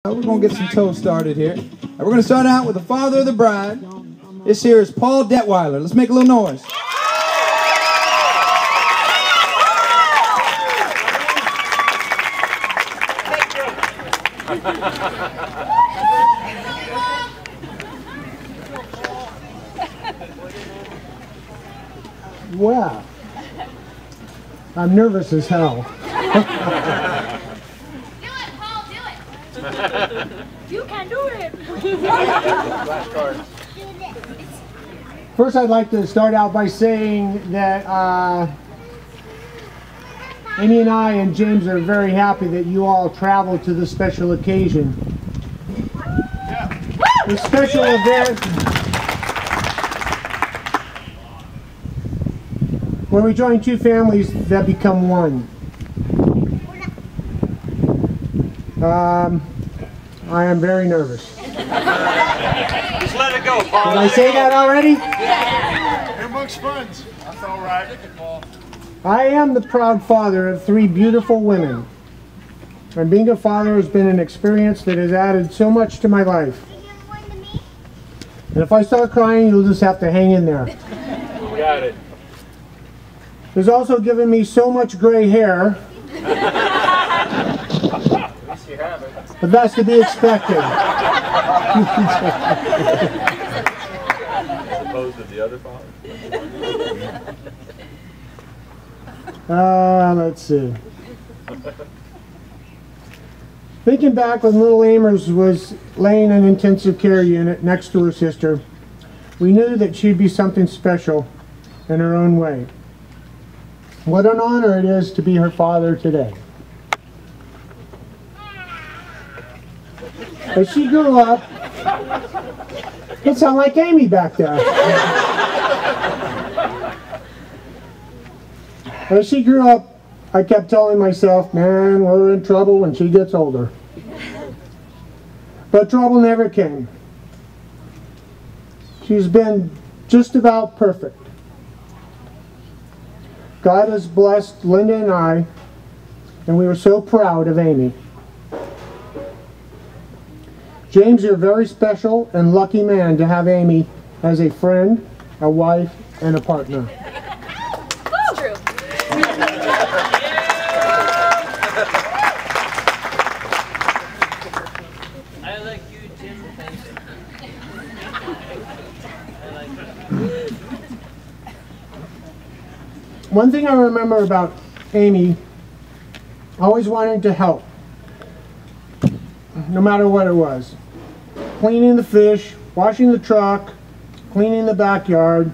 We're going to get some toast started here. And we're going to start out with the father of the bride. This here is Paul Detweiler. Let's make a little noise. Wow. I'm nervous as hell. You can do it! First, I'd like to start out by saying that Amy and I and James are very happy that you all traveled to this special occasion. This special event where we join two families that become one. I am very nervous. Just let it go, Paul. Did I say that already? You're amongst friends. That's all right. I am the proud father of three beautiful women. And being a father has been an experience that has added so much to my life. And if I start crying, you'll just have to hang in there. Got it. It's also given me so much gray hair. But that's to be expected. As opposed to the other father. Let's see. Thinking back when little Amers was laying in an intensive care unit next to her sister, we knew that she'd be something special in her own way. What an honor it is to be her father today. As she grew up, it sounded like Amy back there. As she grew up, I kept telling myself, man, we're in trouble when she gets older. But trouble never came. She's been just about perfect. God has blessed Linda and I, and we were so proud of Amy. James, you're a very special and lucky man to have Amy as a friend, a wife, and a partner. It's true. I like you, Tim. I like you. One thing I remember about Amy, always wanting to help, no matter what it was. Cleaning the fish, washing the truck, cleaning the backyard.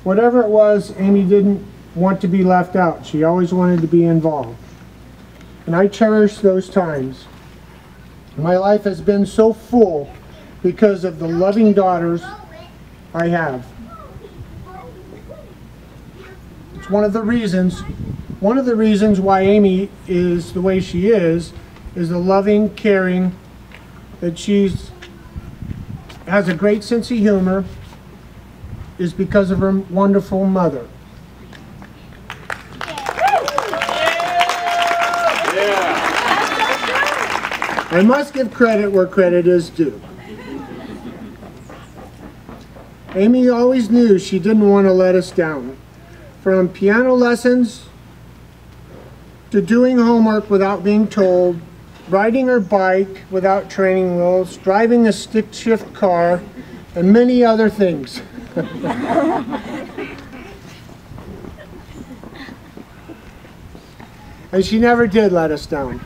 Whatever it was, Amy didn't want to be left out. She always wanted to be involved. And I cherish those times. My life has been so full because of the loving daughters I have. It's one of the reasons why Amy is the way she is the loving, caring, that has a great sense of humor, is because of her wonderful mother. I must give credit where credit is due. Amy always knew she didn't want to let us down. From piano lessons to doing homework without being told, riding her bike without training wheels, driving a stick shift car, and many other things. And she never did let us down.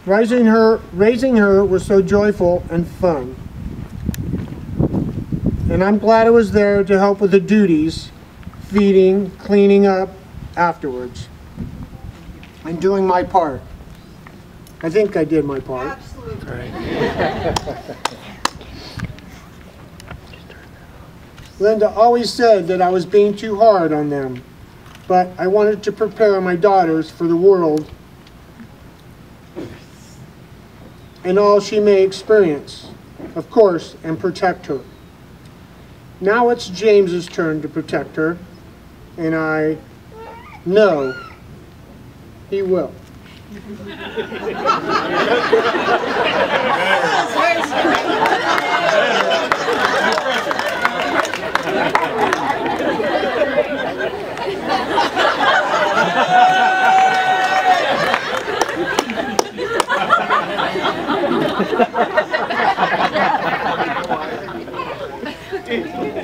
Raising her was so joyful and fun. And I'm glad I was there to help with the duties, feeding, cleaning up afterwards, and doing my part. I think I did my part. Absolutely. Right. Linda always said that I was being too hard on them, but I wanted to prepare my daughters for the world and all she may experience, of course, and protect her. Now it's James's turn to protect her, and I know he will.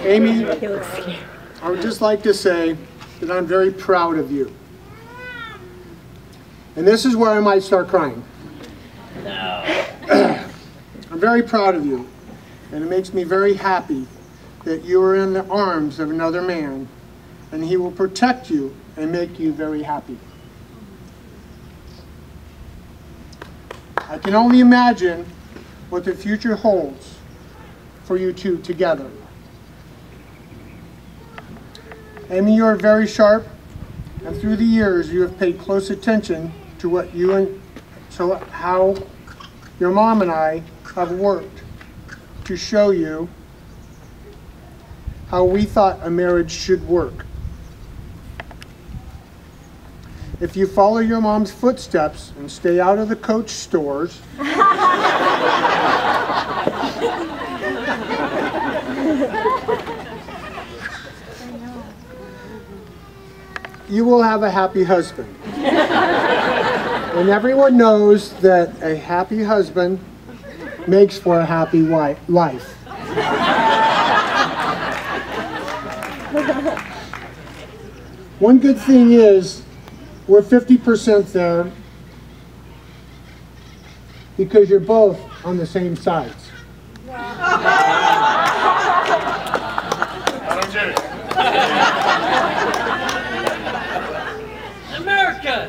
Amy, I would just like to say that I'm very proud of you. And this is where I might start crying. I'm very proud of you, and it makes me very happy that you are in the arms of another man, and he will protect you and make you very happy. I can only imagine what the future holds for you two together. Amy, you are very sharp, and through the years you have paid close attention to what you and how your mom and I have worked to show you how we thought a marriage should work. If you follow your mom's footsteps and stay out of the Coach stores, you will have a happy husband. And everyone knows that a happy husband makes for a happy life. One good thing is we're 50% there because you're both on the same sides. America!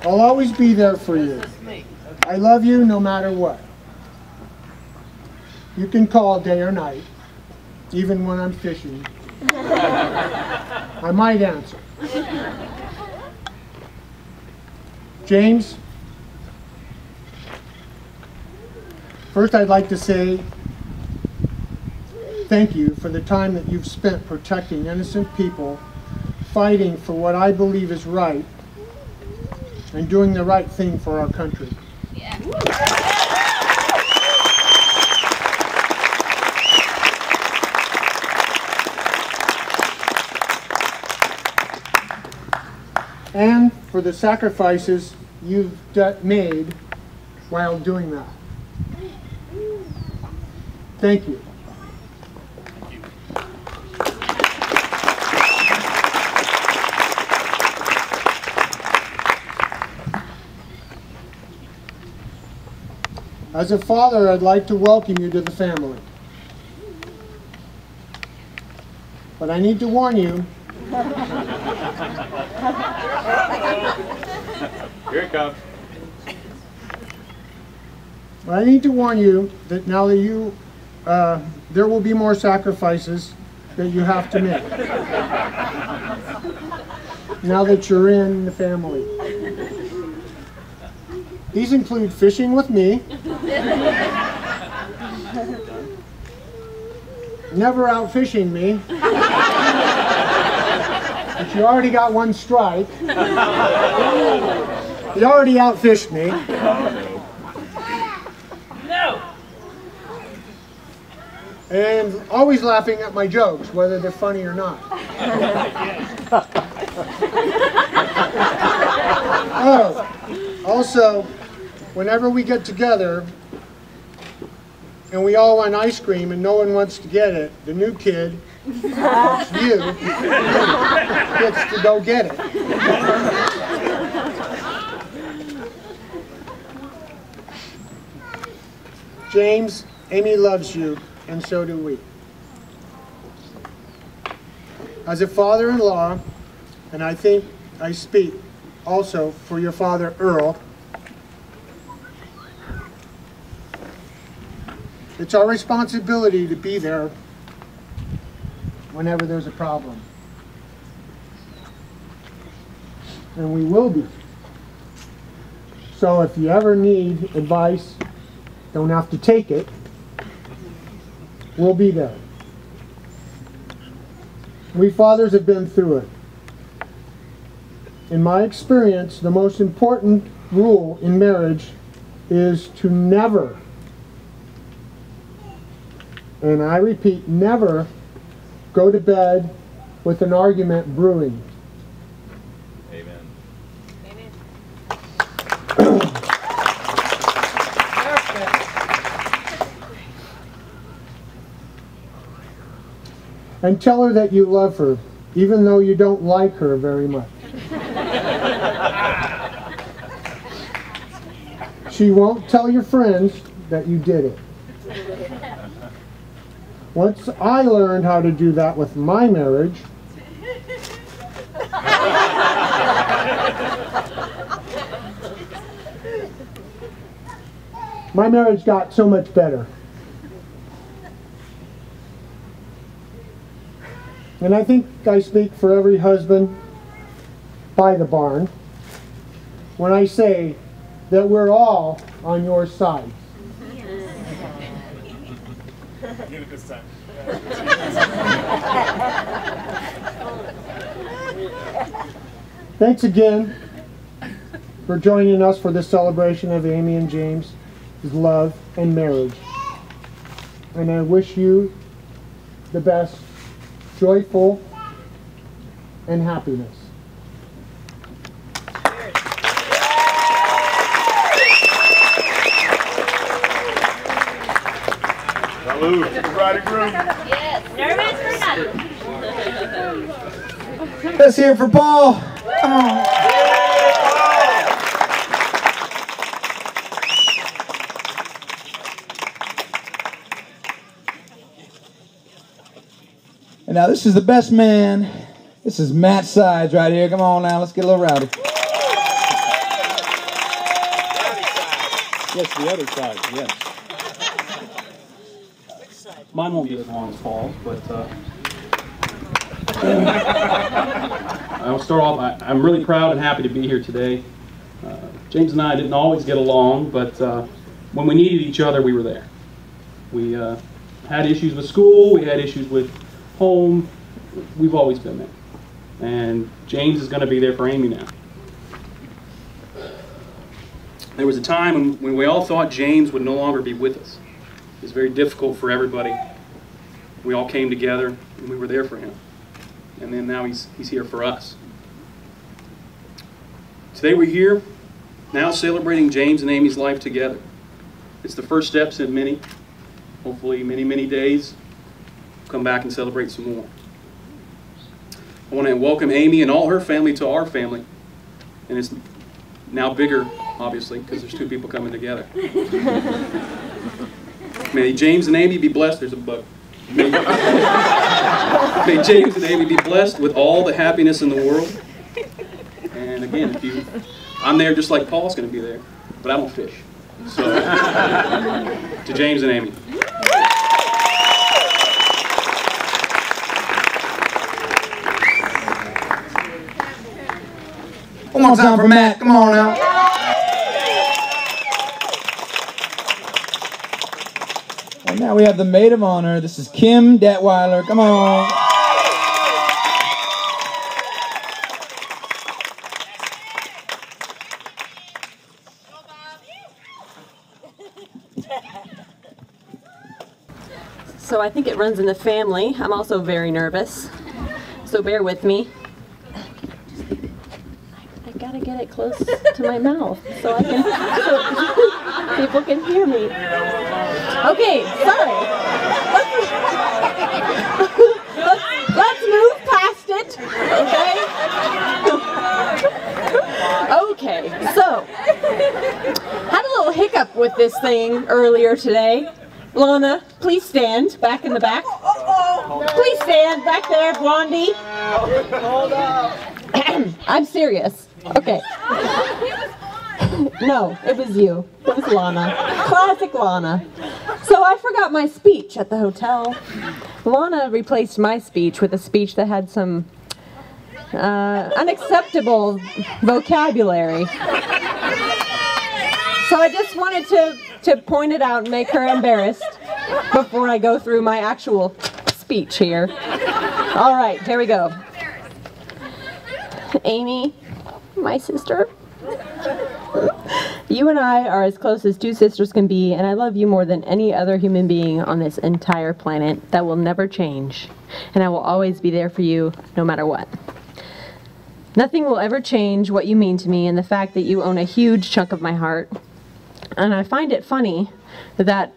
I'll always be there for you. I love you no matter what. You can call day or night, even when I'm fishing. I might answer. James, first I'd like to say thank you for the time that you've spent protecting innocent people, fighting for what I believe is right, and doing the right thing for our country. Yeah. And for the sacrifices you've made while doing that. Thank you. As a father, I'd like to welcome you to the family. But I need to warn you. Here it comes. But I need to warn you that now that there will be more sacrifices that you have to make. Now that you're in the family. These include fishing with me, never out fishing me, but you already got one strike. You already outfished me. No! And always laughing at my jokes, whether they're funny or not. Oh, also, whenever we get together and we all want ice cream and no one wants to get it, the new kid, that's you, gets to go get it. James, Amy loves you, and so do we. As a father-in-law, and I think I speak also for your father, Earl, it's our responsibility to be there whenever there's a problem. And we will be. So if you ever need advice, don't have to take it, we'll be there. We fathers have been through it. in my experience, the most important rule in marriage is to never, and I repeat, never go to bed with an argument brewing. Amen. And tell her that you love her, even though you don't like her very much. She won't tell your friends that you did it. Once I learned how to do that with my marriage, my marriage got so much better. And I think I speak for every husband by the barn when I say that we're all on your side. Get it this time. Thanks again for joining us for this celebration of Amy and James' love and marriage. And I wish you the best, joyful, and happiness. Salute to the bride and groom. Yes. Nervous or not? Let's hear it for Paul. And now this is the best man. This is Matt Sides right here. Come on now, let's get a little rowdy. Yes, the other side, yes. Mine won't be as long as Paul's, but I'll start off. I'm really proud and happy to be here today. James and I didn't always get along, but when we needed each other, we were there. We had issues with school, we had issues with home. We've always been there. And James is going to be there for Amy now. There was a time when we all thought James would no longer be with us. It was very difficult for everybody. We all came together and we were there for him. And then now he's here for us. Today we're here, now celebrating James and Amy's life together. It's the first steps in many, hopefully many, many days. We'll come back and celebrate some more. I want to welcome Amy and all her family to our family. And it's now bigger, obviously, because there's two people coming together. May James and Amy be blessed. There's a bug. May James and Amy be blessed with all the happiness in the world. And again, I'm there just like Paul's going to be there, but I don't fish. So, to James and Amy. One more time for Matt. Come on now. And now we have the maid of honor. This is Kim Detweiler. Come on. So I think it runs in the family. I'm also very nervous, so bear with me. I gotta get it close to my mouth so people can hear me. Okay, sorry. Let's move past it. Okay, so had a little hiccup with this thing earlier today. Lana, please stand back in the back. Please stand back there, Blondie. Hold up. I'm serious. Okay. No, it was you. It was Lana. Classic Lana. So I forgot my speech at the hotel. Lana replaced my speech with a speech that had some unacceptable vocabulary. So I just wanted to point it out and make her embarrassed before I go through my actual speech here. All right, here we go. Amy, my sister. You and I are as close as two sisters can be, and I love you more than any other human being on this entire planet. That will never change, and I will always be there for you no matter what. Nothing will ever change what you mean to me and the fact that you own a huge chunk of my heart. And I find it funny that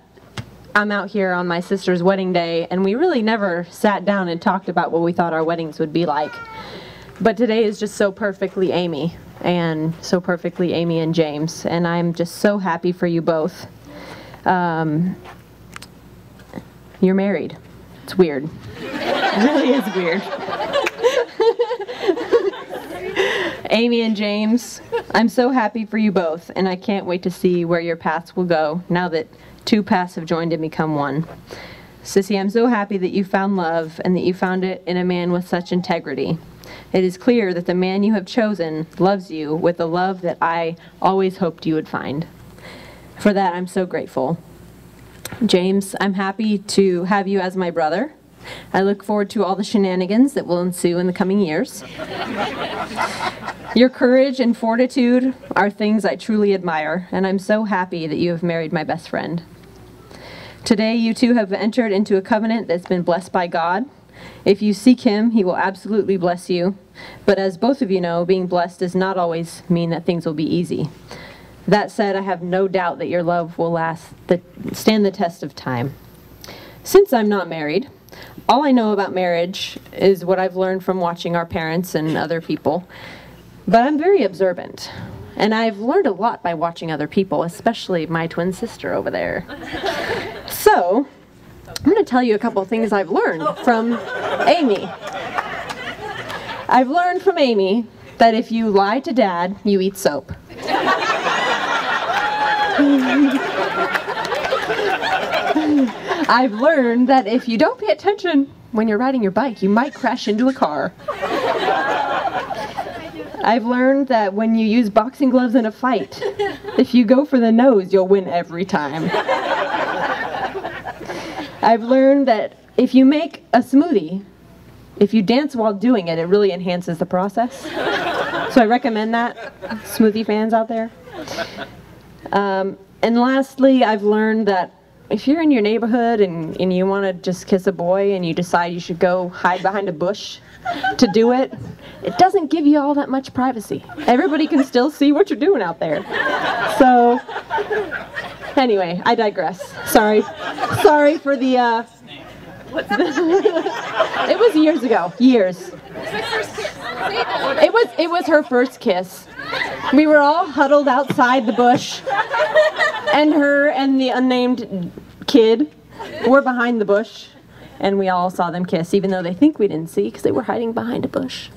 I'm out here on my sister's wedding day, and we really never sat down and talked about what we thought our weddings would be like. But today is just so perfectly Amy, and so perfectly Amy and James, and I'm just so happy for you both. You're married. It's weird. It really is weird. Amy and James, I'm so happy for you both, and I can't wait to see where your paths will go now that two paths have joined and become one. Sissy, I'm so happy that you found love and that you found it in a man with such integrity. It is clear that the man you have chosen loves you with the love that I always hoped you would find. For that, I'm so grateful. James, I'm happy to have you as my brother. I look forward to all the shenanigans that will ensue in the coming years. Your courage and fortitude are things I truly admire, and I'm so happy that you have married my best friend. Today, you two have entered into a covenant that's been blessed by God. If you seek Him, He will absolutely bless you. But as both of you know, being blessed does not always mean that things will be easy. That said, I have no doubt that your love will stand the test of time. Since I'm not married, all I know about marriage is what I've learned from watching our parents and other people. But I'm very observant, and I've learned a lot by watching other people, especially my twin sister over there. So, I'm going to tell you a couple of things I've learned from Amy. I've learned from Amy that if you lie to Dad, you eat soap. I've learned that if you don't pay attention when you're riding your bike, you might crash into a car. I've learned that when you use boxing gloves in a fight, if you go for the nose, you'll win every time. I've learned that if you make a smoothie, if you dance while doing it, it really enhances the process. So I recommend that, smoothie fans out there. And lastly, I've learned that if you're in your neighborhood and you want to just kiss a boy and you decide you should go hide behind a bush to do it, it doesn't give you all that much privacy. Everybody can still see what you're doing out there. So, anyway, I digress. Sorry for the, it was years ago. Years. It was her first kiss. We were all huddled outside the bush, and her and the unnamed kid were behind the bush, and we all saw them kiss, even though they think we didn't see because they were hiding behind a bush.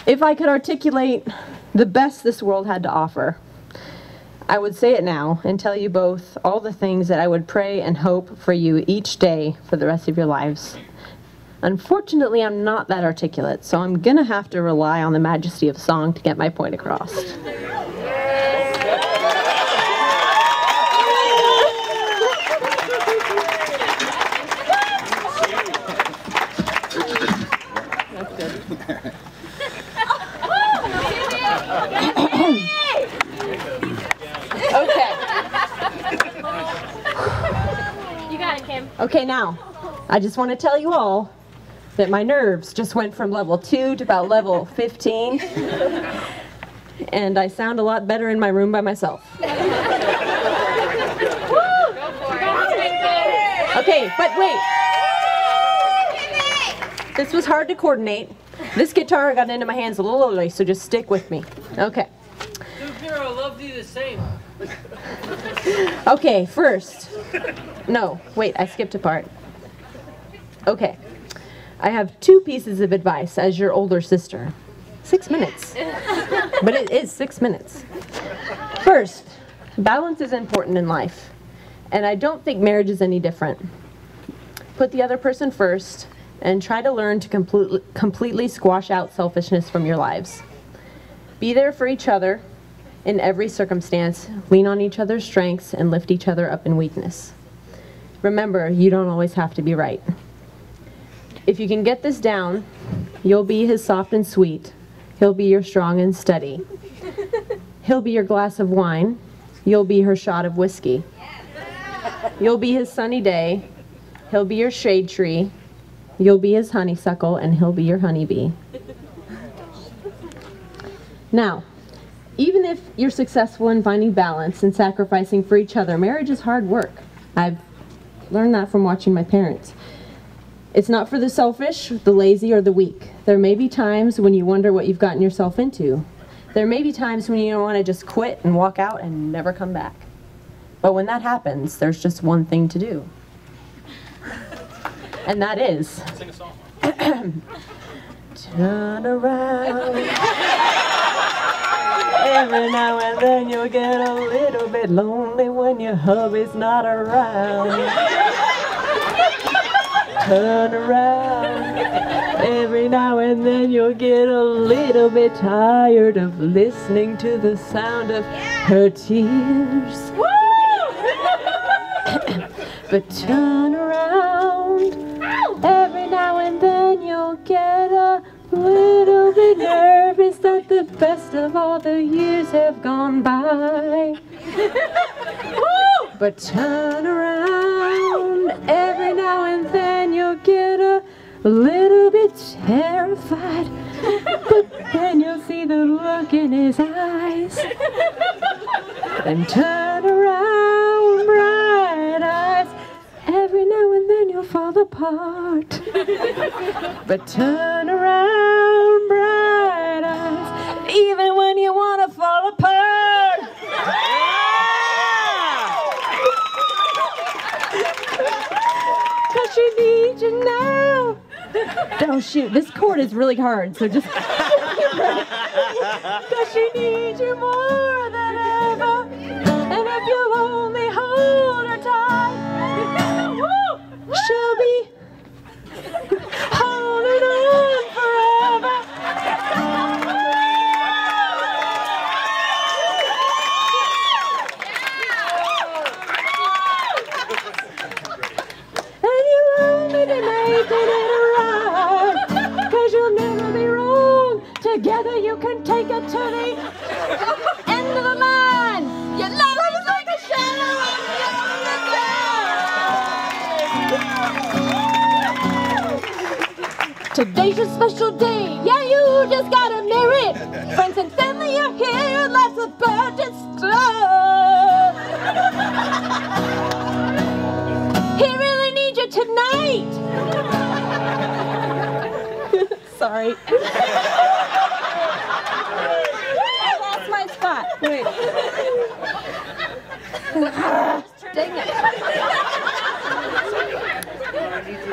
If I could articulate the best this world had to offer, I would say it now and tell you both all the things that I would pray and hope for you each day for the rest of your lives. Unfortunately, I'm not that articulate, so I'm gonna have to rely on the majesty of song to get my point across. You got it, Kim. Okay, now, I just want to tell you all that my nerves just went from level 2 to about level 15, and I sound a lot better in my room by myself. Okay, but wait. This was hard to coordinate. This guitar got into my hands a little early, so just stick with me. Okay. Girl, love you the same. Okay, first. No, wait, I skipped a part. Okay. I have 2 pieces of advice as your older sister. 6 minutes. But it is 6 minutes. First, balance is important in life. And I don't think marriage is any different. Put the other person first and try to learn to completely squash out selfishness from your lives. Be there for each other in every circumstance. Lean on each other's strengths and lift each other up in weakness. Remember, you don't always have to be right. If you can get this down, you'll be his soft and sweet, He'll be your strong and steady. He'll be your glass of wine. You'll be her shot of whiskey. You'll be his sunny day. He'll be your shade tree. You'll be his honeysuckle, and he'll be your honeybee. Now, even if you're successful in finding balance and sacrificing for each other, marriage is hard work. I've learned that from watching my parents. It's not for the selfish, the lazy, or the weak. There may be times when you wonder what you've gotten yourself into. There may be times when you want to just quit and walk out and never come back. But when that happens, there's just one thing to do. And that is... Sing a song. Turn around. Every now and then you'll get a little bit lonely when your hubby's not around. Turn around. Every now and then you'll get a little bit tired of listening to the sound of her tears. But turn around. Every now and then you'll get a little bit nervous that the best of all the years have gone by. But turn around. Every now and then you'll get a little bit terrified, but then you'll see the look in his eyes. And turn around, bright eyes. Every now and then you'll fall apart. But turn around, bright eyes, even when you want to fall apart. Cause she needs you now. Oh shoot, this chord is really hard, so just... Cause she needs you more than ever. And if you only hold her tight, she'll be holding on forever. And you'll only be making it right, 'cause you'll never be wrong. Together you can take it to the end of the line. Your love is like a shadow on the ground. Today's your special day, yeah, you just got to merit. Friends and family are here, life's about to start. He really needs you tonight. Sorry. I lost my spot. Wait. Dang it.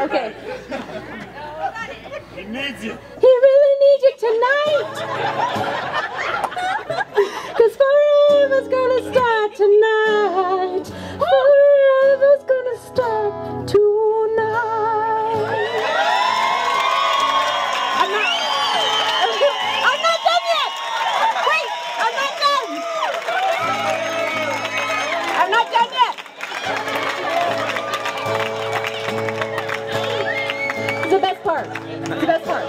Okay. He needs you. He really needs you tonight. 'Cause forever's gonna start tonight. Forever's gonna start tonight. I'm not done yet. Wait, I'm not done. I'm not done yet. It's the best part. It's the best part.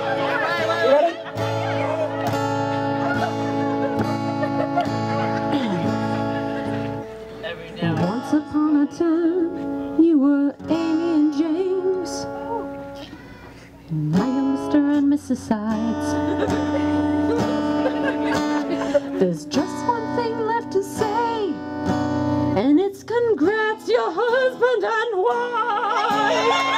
You ready? Once upon a time, you were Amy and James. And now you're Mr. and Mrs. Sides. There's just one thing left to say, and it's congrats, your husband and wife.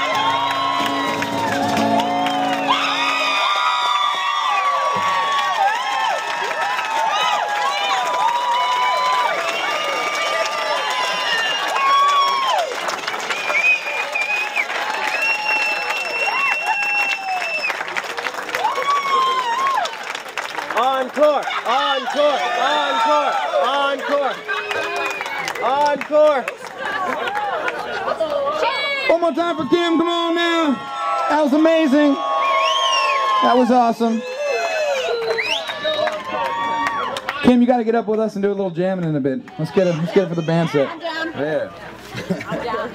Encore! Encore! Encore! Encore! Encore! One more time for Kim, come on now. That was amazing. That was awesome. Kim, you got to get up with us and do a little jamming in a bit. Let's get it for the band set. I'm down. Yeah. I'm down.